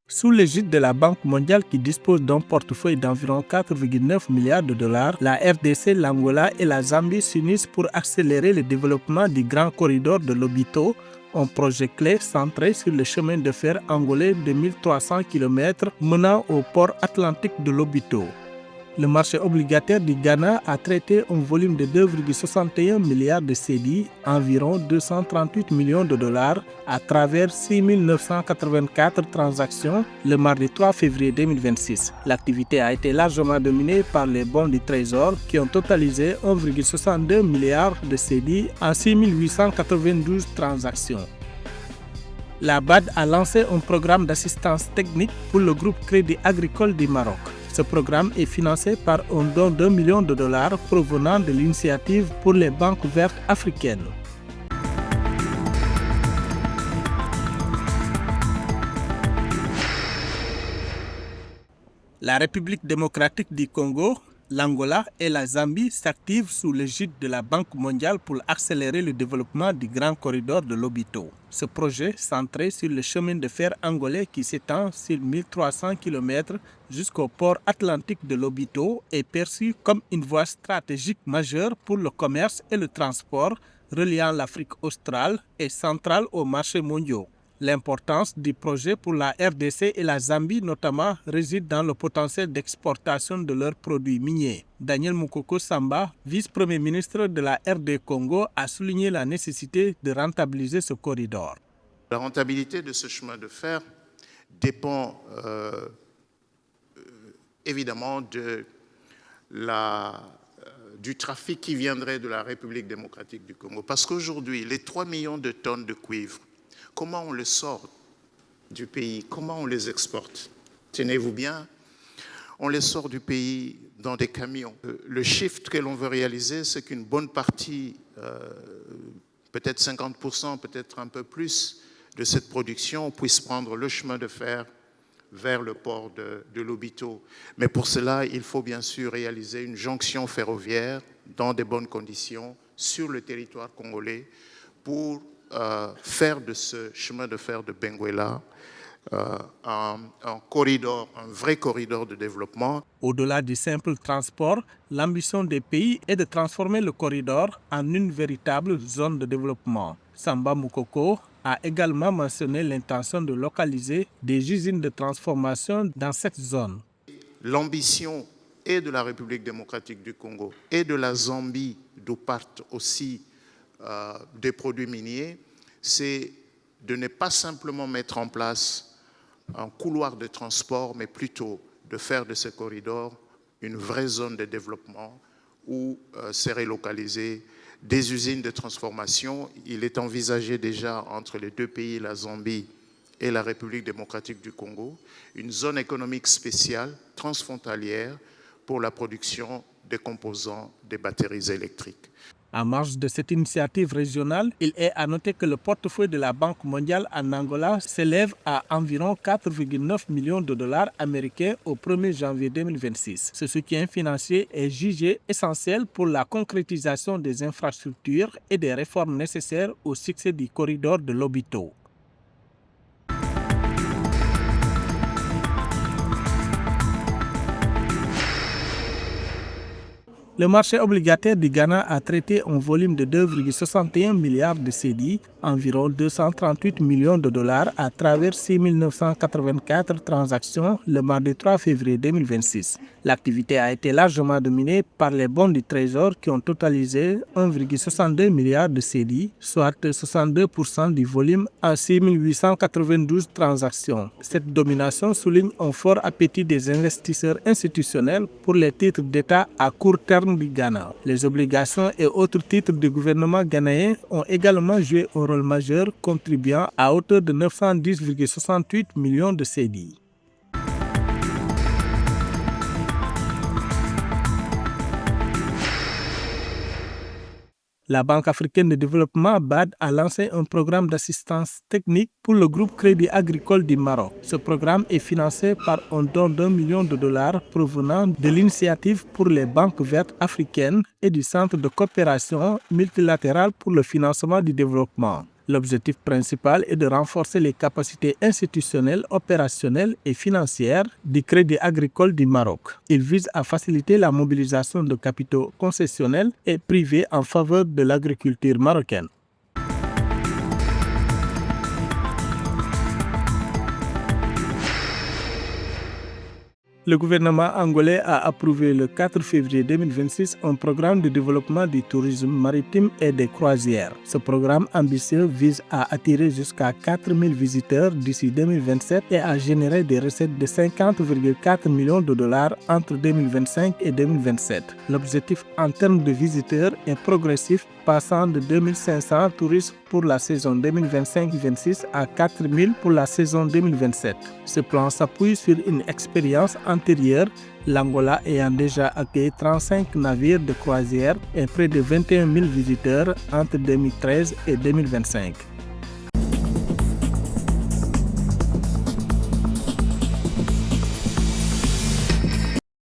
Sous l'égide de la Banque mondiale qui dispose d'un portefeuille d'environ 4,9 milliards de dollars, la RDC, l'Angola et la Zambie s'unissent pour accélérer le développement du Grand Corridor de Lobito, un projet clé centré sur le chemin de fer angolais de 1300 km menant au port atlantique de Lobito. Le marché obligataire du Ghana a traité un volume de 2,61 milliards de cédis, environ 238 millions de dollars, à travers 6 984 transactions le mardi 3 février 2026. L'activité a été largement dominée par les bons du Trésor qui ont totalisé 1,62 milliard de cédis en 6 892 transactions. La BAD a lancé un programme d'assistance technique pour le groupe Crédit Agricole du Maroc. Ce programme est financé par un don d'1 million de dollars provenant de l'initiative pour les banques vertes africaines. La République démocratique du Congo, l'Angola et la Zambie s'activent sous l'égide de la Banque mondiale pour accélérer le développement du Grand Corridor de Lobito. Ce projet, centré sur le chemin de fer angolais qui s'étend sur 1300 km jusqu'au port atlantique de Lobito, est perçu comme une voie stratégique majeure pour le commerce et le transport, reliant l'Afrique australe et centrale aux marchés mondiaux. L'importance du projet pour la RDC et la Zambie notamment réside dans le potentiel d'exportation de leurs produits miniers. Daniel Mukoko Samba, vice-premier ministre de la RD Congo, a souligné la nécessité de rentabiliser ce corridor. La rentabilité de ce chemin de fer dépend évidemment du trafic qui viendrait de la République démocratique du Congo. Parce qu'aujourd'hui, les 3 millions de tonnes de cuivre, comment on les sort du pays? Comment on les exporte? Tenez-vous bien, on les sort du pays dans des camions. Le shift que l'on veut réaliser, c'est qu'une bonne partie, peut-être 50%, peut-être un peu plus, de cette production puisse prendre le chemin de fer vers le port de Lobito. Mais pour cela, il faut bien sûr réaliser une jonction ferroviaire dans de bonnes conditions sur le territoire congolais pour faire de ce chemin de fer de Benguela un corridor, un vrai corridor de développement. Au-delà du simple transport, l'ambition des pays est de transformer le corridor en une véritable zone de développement. Samba Mukoko a également mentionné l'intention de localiser des usines de transformation dans cette zone. L'ambition est de la République démocratique du Congo et de la Zambie, d'où partent aussi des produits miniers, c'est de ne pas simplement mettre en place un couloir de transport, mais plutôt de faire de ce corridor une vraie zone de développement où seraient localisées des usines de transformation. Il est envisagé déjà entre les deux pays, la Zambie et la République démocratique du Congo, une zone économique spéciale transfrontalière pour la production des composants des batteries électriques. En marge de cette initiative régionale, il est à noter que le portefeuille de la Banque mondiale en Angola s'élève à environ 4,9 millions de dollars américains au 1er janvier 2026. Ce soutien financier est jugé essentiel pour la concrétisation des infrastructures et des réformes nécessaires au succès du corridor de Lobito. Le marché obligataire du Ghana a traité un volume de 2,61 milliards de cédis, environ 238 millions de dollars, à travers 6 984 transactions le mardi 3 février 2026. L'activité a été largement dominée par les bons du Trésor qui ont totalisé 1,62 milliard de cédis, soit 62% du volume en 6 892 transactions. Cette domination souligne un fort appétit des investisseurs institutionnels pour les titres d'État à court terme du Ghana. Les obligations et autres titres du gouvernement ghanéen ont également joué un rôle majeur, contribuant à hauteur de 910,68 millions de cédis. La Banque africaine de développement BAD a lancé un programme d'assistance technique pour le groupe Crédit Agricole du Maroc. Ce programme est financé par un don d'1 million de dollars provenant de l'initiative pour les banques vertes africaines et du Centre de coopération multilatérale pour le financement du développement. L'objectif principal est de renforcer les capacités institutionnelles, opérationnelles et financières du Crédit agricole du Maroc. Il vise à faciliter la mobilisation de capitaux concessionnels et privés en faveur de l'agriculture marocaine. Le gouvernement angolais a approuvé le 4 février 2026 un programme de développement du tourisme maritime et des croisières. Ce programme ambitieux vise à attirer jusqu'à 4 000 visiteurs d'ici 2027 et à générer des recettes de 50,4 millions de dollars entre 2025 et 2027. L'objectif en termes de visiteurs est progressif, passant de 2500 touristes pour la saison 2025-26 à 4000 pour la saison 2027. Ce plan s'appuie sur une expérience antérieure, l'Angola ayant déjà accueilli 35 navires de croisière et près de 21 000 visiteurs entre 2013 et 2025.